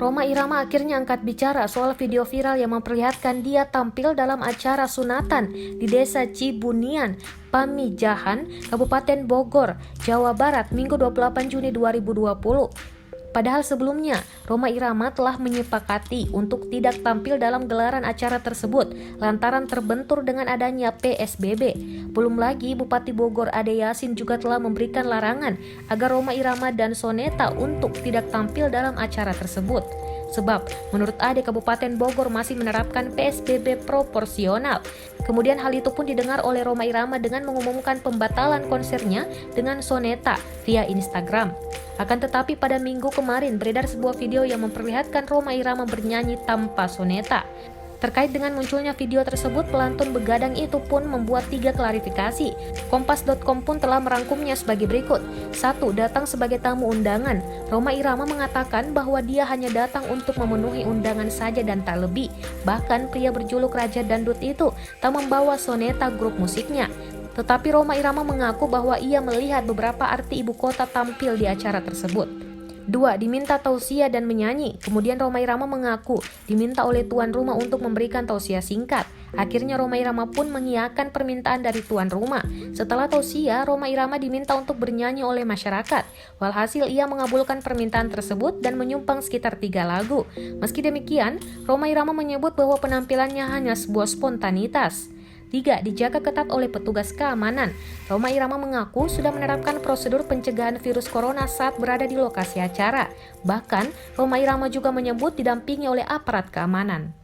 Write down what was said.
Rhoma Irama akhirnya angkat bicara soal video viral yang memperlihatkan dia tampil dalam acara sunatan di Desa Cibunian, Pamijahan, Kabupaten Bogor, Jawa Barat, Minggu 28 Juni 2020. Padahal sebelumnya, Rhoma Irama telah menyepakati untuk tidak tampil dalam gelaran acara tersebut lantaran terbentur dengan adanya PSBB. Belum lagi, Bupati Bogor Ade Yasin juga telah memberikan larangan agar Rhoma Irama dan Soneta untuk tidak tampil dalam acara tersebut. Sebab, menurut Ade, Kabupaten Bogor masih menerapkan PSBB proporsional. Kemudian hal itu pun didengar oleh Rhoma Irama dengan mengumumkan pembatalan konsernya dengan Soneta via Instagram. Akan tetapi pada minggu kemarin beredar sebuah video yang memperlihatkan Rhoma Irama bernyanyi tanpa Soneta. Terkait dengan munculnya video tersebut, pelantun begadang itu pun membuat 3 klarifikasi. Kompas.com pun telah merangkumnya sebagai berikut. 1. Datang sebagai tamu undangan. Rhoma Irama mengatakan bahwa dia hanya datang untuk memenuhi undangan saja dan tak lebih. Bahkan pria berjuluk Raja Dangdut itu tak membawa Soneta grup musiknya. Tetapi Rhoma Irama mengaku bahwa ia melihat beberapa artis ibu kota tampil di acara tersebut. 2. Diminta tausiah dan menyanyi. Kemudian Rhoma Irama mengaku diminta oleh tuan rumah untuk memberikan tausiah singkat. Akhirnya Rhoma Irama pun mengiyakan permintaan dari tuan rumah. Setelah tausiah, Rhoma Irama diminta untuk bernyanyi oleh masyarakat. Walhasil ia mengabulkan permintaan tersebut dan menyumbang sekitar 3 lagu. Meski demikian, Rhoma Irama menyebut bahwa penampilannya hanya sebuah spontanitas. 3. Dijaga ketat oleh petugas keamanan. Rhoma Irama mengaku sudah menerapkan prosedur pencegahan virus corona saat berada di lokasi acara. Bahkan, Rhoma Irama juga menyebut didampingi oleh aparat keamanan.